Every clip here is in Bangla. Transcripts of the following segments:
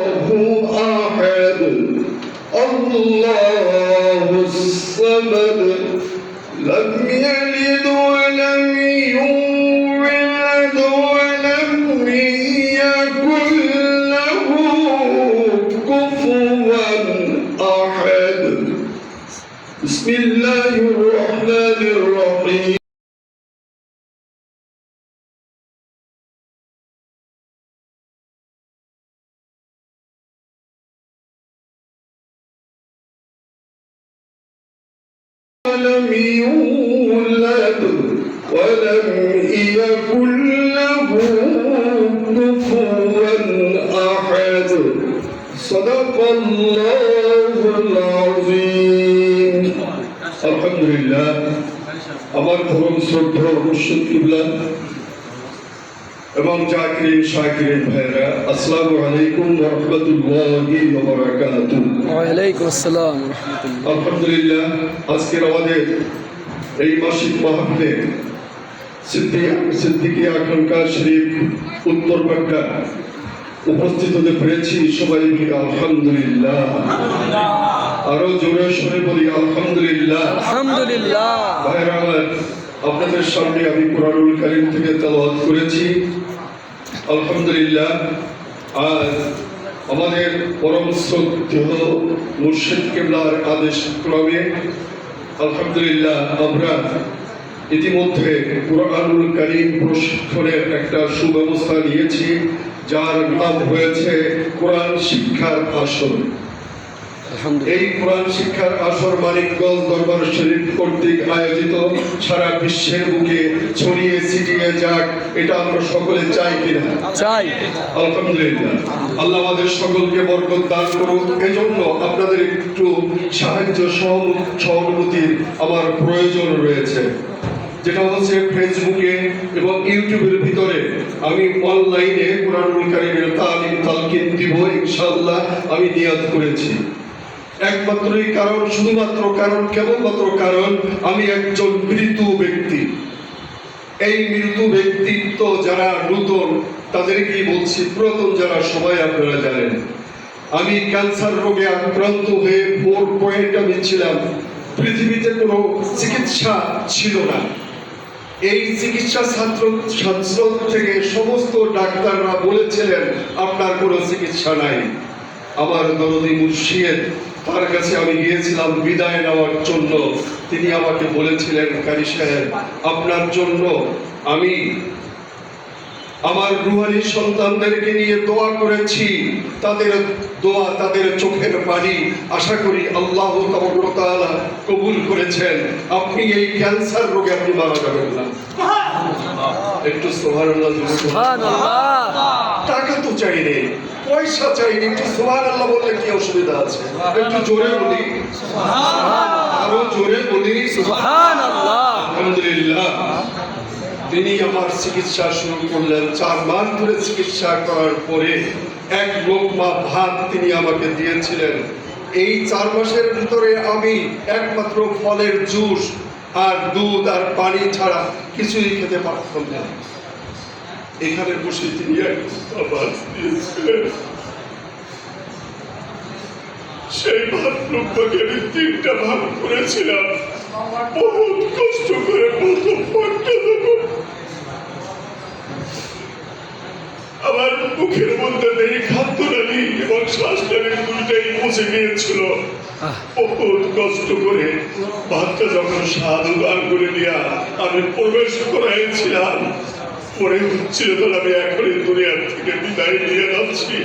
أحد الله الصمد لم يلد ولم يولد ولم يكن له كفوا أحد بسم الله الرحمن الرحيم ولم يولد ولم يكن له كفوا أحد صدق الله العظيم الحمد لله আমার পরম শ্রদ্ধেয় মুর্শিদ কিবলা এবং জাকিরিন শাকিরিন ভাইরা আসসালামু আলাইকুম ওয়া রাহমাতুল্লাহি ওয়া বারাকাতুহু। ওয়া আলাইকুম আসসালাম ওয়া রাহমাতুল্লাহ। আলহামদুলিল্লাহ আজকের আমাদের এই মাসিক মাহফিলে সিদ্দিকিয়া খানকা শরীফ উত্তর বাড্ডা উপস্থিত হতে পেরেছি। সবাই বলি আলহামদুলিল্লাহ, আরো জোরে সরে বলি আলহামদুলিল্লাহ। আলহামদুলিল্লাহ। ভাইরা আমার, আপনাদের সামনে আমি কুরআনুল কারীম থেকে তেলাওয়াত করেছি আলহামদুলিল্লাহ। আর আমাদের পরম শ্রদ্ধেয় মুর্শিদ কিবলার আদেশ ক্রমে আলহামদুলিল্লাহ আমরা ইতিমধ্যে কুরআনুল কারীম প্রশিক্ষণের একটা সুব্যবস্থা নিয়েছি, যার নাম হয়েছে কোরআন শিক্ষার আসর। এই কোরআন শিক্ষার আসর মানিকগঞ্জ দরবার শরীফ কর্তৃক আয়োজিত, সারা বিশ্বের বুকে ছড়িয়ে ছিটিয়ে যাক, এটা আমরা সকলে চাই কিনা? চাই। আলহামদুলিল্লাহ, আল্লাহ আমাদের সকলকে বরকত দান করুন। এজন্য আপনাদের একটু সাহায্য সহানুভূতির আমার প্রয়োজন রয়েছে, যেটা হচ্ছে ফেসবুকে এবং ইউটিউবের ভিতরে আমি অনলাইনে কুরআনুল কারীমের তালিম তালকিন দিব ইনশাআল্লাহ। আমি নিয়ত করেছি একমাত্রই কারণ, শুধুমাত্র কারণ, কেবলমাত্র কারণ আমি একজন মৃত্যু ব্যক্তি। এই মৃত্যু ব্যক্তিত্ব যারা নতুন তাদেরকেই বলছি, পুরাতন যারা সবাই আপনারা জানেন আমি ক্যান্সার রোগে আক্রান্ত হয়ে 4 পয়েন্ট আমি ছিলাম। পৃথিবীতে কোনো চিকিৎসা ছিল না। এই চিকিৎসা শাস্ত্র থেকে সমস্ত ডাক্তাররা বলেছিলেন আপনার কোনো চিকিৎসা নাই। আমার দরদি মুর্শিদ, তার কাছে আমি গিয়েছিলাম বিদায় নেওয়ার জন্য। তিনি আমাকে বলেছিলেন, কারি সাহেব আপনার জন্য আমি আমার রুহানি সন্তানদেরকে নিয়ে দোয়া করেছি, তাদের দোয়া, তাদের চোখের পানি আশা করি আল্লাহ তাআলা কবুল করেছেন। আপনি এই ক্যান্সার রোগে আপনি মারা যাবেন না। একটু সুবহানাল্লাহ। টাকা তো চাইনি, পয়সা চাইনি, একটু সুবহানাল্লাহ বললে কি অসুবিধা আছে? একটু জোরে বলি আরো জোরে বলি সুবহানাল্লাহ। আলহামদুলিল্লাহ, তিনি আমার চিকিৎসা শুরু করলেন। 4 মাস ধরে চিকিৎসা করার পরে 1 লোকমা ভাত তিনি আমাকে দিয়েছিলেন। এই 4 মাসের ভিতরে আমি একমাত্র ফলের জুস আর দুধ আর পানি ছাড়া কিছুই খেতে পারতাম না। এখানে বসে তিনি ভাত দিয়েছিলেন। সেই ভাত লোকটাকে আমি 3টা ভাগ করেছিলাম। বহুত কষ্ট করে প্রথম ভাগটা যখন আমার মুখের মধ্যে দেই খাদ্যনালী এবং শ্বাসনালী দুইটাই মুছে গিয়েছিল। বহুত কষ্ট করে ভাতটা যখন স্বাদ উদার করে দিয়া আমি প্রবেশ করাইছিলাম, পরে হচ্ছিল তখন আমি এখনই দুনিয়ার থেকে বিদায় নিয়ে যাচ্ছি।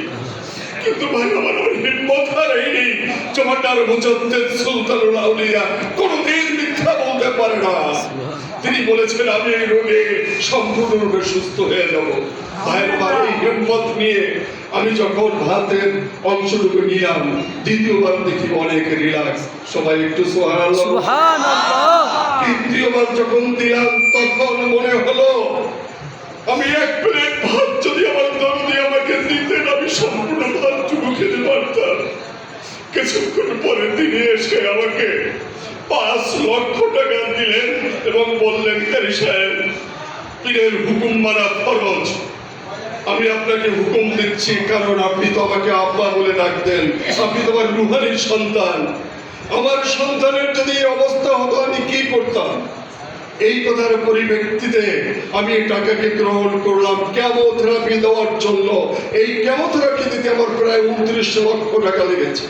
কিন্তু ভাই আমার হিম্মত হারাইনি। জমাদার মুজাদ্দেদ সুলতানুল আউলিয়া কোনদিন মিথ্যা বলতে পারে না। তিনি বলেছেন আমি এই রোগে সম্পূর্ণরূপে সুস্থ হয়ে যাব। ভাইয়ের আমার এই হিম্মত নিয়ে আমি যখন ভাতের অংশটুকু নিলাম, দ্বিতীয়বার দেখি অনেক রিল্যাক্স। সবাই একটু সুবহানাল্লাহ। তৃতীয়বার যখন দিলাম তখন মনে হলো আমি 1 প্লেট ভাত যদি আমার দরদি আমাকে দিতেন আমি সম্পূর্ণ ভাতটুকু খেতে পারতাম। কিছুক্ষণ পরে তিনি এসে আমাকে 5 লক্ষ টাকা দিলেন এবং বললেন, কারি সাহেব পীরের হুকুম মানা ফরজ, আমি আপনাকে হুকুম দিচ্ছি, কারণ আপনি তো আমাকে আব্বা বলে ডাকতেন, আপনি তো আমার রুহানির সন্তান। আমার সন্তানের যদি এই অবস্থা হতো আমি কি করতাম? এই কথার পরিপ্রেক্ষিতে আমি টাকাকে গ্রহণ করলাম কেমোথেরাপি দেওয়ার জন্য। এই কেমোথেরাপি দিতে আমার প্রায় 29 লক্ষ টাকা লেগেছে।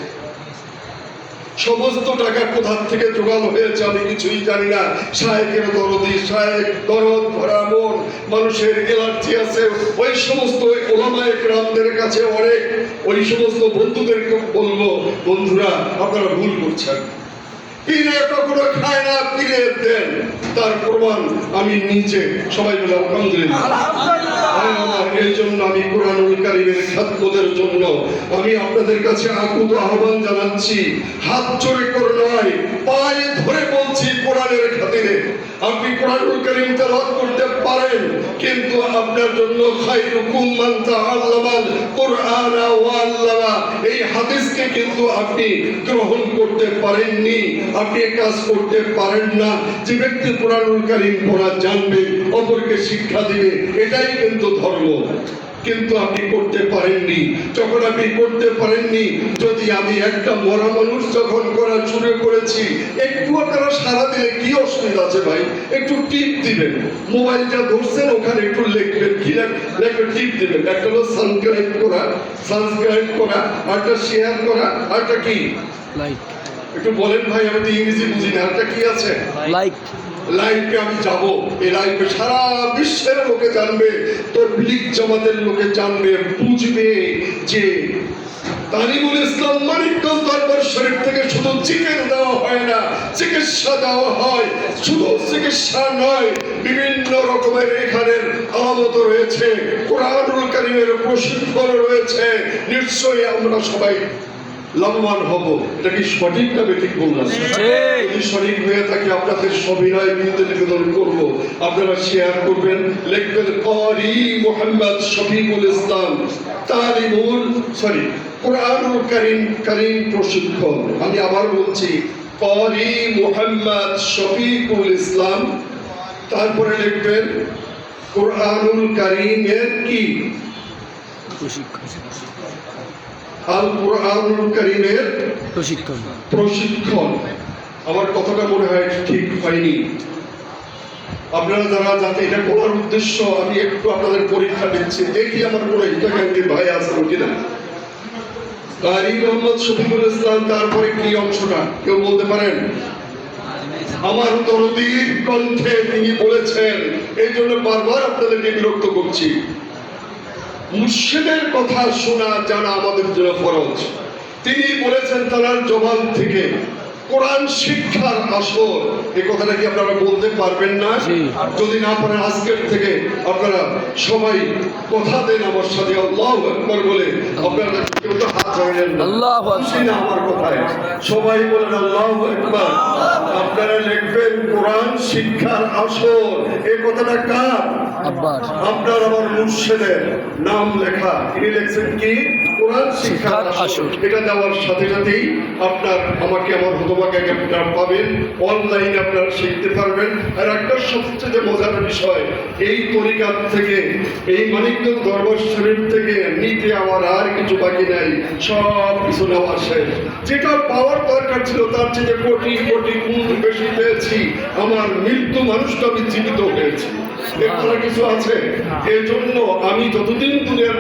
সমস্ত টাকা কোথা থেকে জোগাড় হয়েছে আমি কিছুই জানি না। শায়েকের দরদি, শায়েক দরদ ভরা মন, মানুষের এলার্জি আছে, ওই সমস্ত ওলামায়ে কেরামদের কাছে অনেক, ওই সমস্ত বন্ধুদেরকে বলবো, বন্ধুরা আপনারা ভুল করছেন। পীরে কখনো খায় না, পীরে দেন। তার প্রমাণ আমি নিজে। সবাই বলে আলহামদুলিল্লাহ। আমার এই জন্য আমি কোরআনুল কারীমের খাদমতের জন্য আমি আপনাদের কাছে আকুত আহ্বান জানাচ্ছি, হাত জোরে করে নয়, পায়ে ধরে বলছি, কোরআনের খাতিরে আপনি কোরআনুল কারীম তেলাওয়াত করতে পারেন, কিন্তু আপনার জন্য খায়রুকুম মান তাআল্লামাল কুরআনা ওয়া আল্লামা, এই হাদিসকে কিন্তু আপনি গ্রহণ করতে পারেননি, আপনি কাজ করতে পারেন না। যে ব্যক্তি কোরআনুল কারীম পড়া জানবে, অপরকে শিক্ষা দিবে, এটাই কিন্তু ধর্ম। কিন্তু আপনি করতে পারেননি। যখন আপনি করতে পারেননি, যদি আমি একটা মরা মানুষ যখন করা শুরু করেছি, একটু আপনারা সারা দিলে কি অসুবিধা আছে ভাই? একটু টিপ দিবেন, মোবাইলটা ধরছেন, ওখানে একটু লিখবেন, কি লিখবেন, টিপ দিবেন। একটা হলো সাবস্ক্রাইব করা, আরটা শেয়ার করা, আরটা কি লাইক। একটু বলেন ভাই, আমি তো ইংরেজি বুঝি না, আরটা কি আছে? লাইক। লাইভে আমি যাব, এই লাইভে সারা বিশ্বের লোকে জানবে, তবলিগ জামাতের লোকে জানবে, বুঝবে যে তালিমুল ইসলাম মানিকগঞ্জ দরবার শরীফ থেকে শুধু চিকেন দেওয়া হয় না, চিকিৎসা দেওয়া হয়। শুধু চিকিৎসা নয়, বিভিন্ন রকমের এখানের আলামত রয়েছে, কোরআনুল কারীমের প্রশিক্ষণ রয়েছে। নিশ্চয়ই আমরা সবাই লাভবান হব। এটা কি সঠিক না বেঠিক বললাম? যদি সঠিক হয়ে থাকে আপনাদের সবিনয় বিনতে নিবেদন করব, আপনারা শেয়ার করবেন, লিখবেন ক্বারি মুহাম্মদ শফিকুল ইসলাম কোরআনুল কারীম প্রশিক্ষণ। আমি আবার বলছি, ক্বারি মুহাম্মদ শফিকুল ইসলাম, তারপরে লিখবেন কোরআনুল কারীমের কি আল কোরআনুল কারীমের প্রশিক্ষণ। আমার কথাটা মনে হয় ঠিক হয়নি। আপনারা যারা যাতে এটা করার উদ্দেশ্য, আমি একটু আপনাদের পরীক্ষা দিচ্ছি, দেখি আমার কোনো হিতাকাঙ্ক্ষী ভাই আছে কিনা। ক্বারি মুহাম্মদ শফিকুল ইসলাম, তারপরে কি অংশটা কেউ বলতে পারেন? আমার দরদীর কণ্ঠে তিনি বলেছেন, এই জন্য বারবার আপনাদেরকে বিরক্ত করছি, মুর্শিদের কথা শোনা জানা আমাদের জন্য ফরজ। তিনি বলেছেন তার জবান থেকে কোরআন শিক্ষার আসর। এই কথাটা কি আপনারা বলতে পারবেন না? যদি না পারেন, আজকের থেকে আপনারা সবাই কথা দেন আমার সাথে আল্লাহু আকবার বলে। আপনারা কেউ তো হাত ধরেন না, আল্লাহু আকবার, আমার কথায় সবাই বলেন আল্লাহু আকবার। আপনারা লিখবেন কোরআন শিক্ষার আসর। এই কথাটা কার? আব্বার। আপনার আমার মুর্শিদের নাম লেখা, তিনি লিখছেন কি? কোরআন শিক্ষার আসর। এটা দেওয়ার সাথে সাথেই আপনার আমাকে আমার হতভাগ্য আপনারা পাবেন, অনলাইনে আপনারা শিখতে পারবেন। আর একটা সবচেয়ে মজার বিষয়, এই তরিকাত থেকে, এই মানিকগঞ্জ দরবার শরীফ থেকে নিতে আমার আর কিছু বাকি নাই, সব কিছু নেওয়া শেষ। যেটা পাওয়ার দরকার ছিল তার থেকে কোটি কোটি গুণ বেশি পেয়েছি। আমার মৃত্যু মানুষটা আমি জীবিত হয়েছি, এর কিছু আছে। এই জন্য আমি যতদিন দুনিয়ার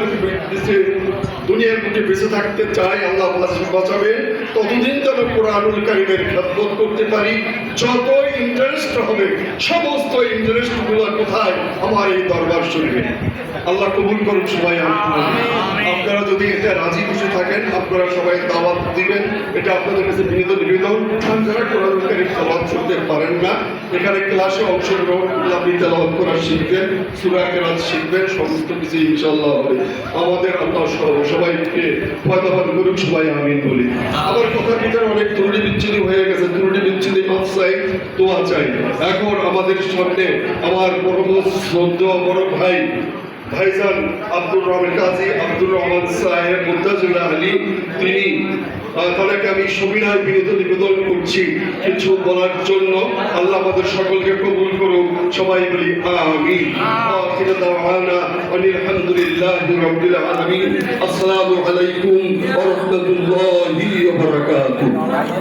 বুকে বেঁচে থাকতে চাই, আল্লাহ বাঁচাবে, ততদিন যেন কোরআনুল কারীমের খেদমত করতে পারি। যত ইন্টারেস্ট হবে, সমস্ত ইন্টারেস্ট গুলো কোথায়? আমার এই দরবার শরীফে। আল্লাহ কবুল করুন সবাই। আপনারা যদি এতে রাজি খুশি থাকেন, আপনারা সবাই দাওয়াত দিবেন, এটা আপনাদের কাছে বিনীত নিবেদন। আর যারা কোরআনুল কারীম তেলাওয়াত করতে পারেন না, এখানে ক্লাসে অংশগ্রহণ করলে আপনি তেলাওয়াত করা শিখবেন, সূরা কেরাত শিখবেন, সমস্ত কিছু ইনশাআল্লাহ হবে। আমাদের আল্লাহ সবাইকে ফয়দাবান করুন, সবাই আমিন বলি। আমার কথার ভিতরে অনেক ত্রুটি বিচ্ছিন্ন হয়ে গেছে, ত্রুটি বিচ্ছিন্ন মাফ চাই, দোয়া চাই। এখন আমাদের সামনে আমার পরম শ্রদ্ধেয় বড় ভাই ভাইজান আব্দুর রহমান কাজী আব্দুর রহমান সাহেব মুদ্দাজুল্লাহ আলী, তিনি তাদেরকে আমি সবিনয় বিনীত নিবেদন করছি কিছু বলার জন্য। আল্লাহ আমাদের সকলকে কবুল করুন, সবাই বলি আমিন। আখির দাওয়ানা আলহামদুলিল্লাহি রাব্বিল আলামিন। আসসালামু আলাইকুম ওয়া রাহমাতুল্লাহি ওয়া বারাকাতুহু।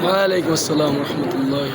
ওয়ালাইকুম আসসালাম রহমতুল্লাহ।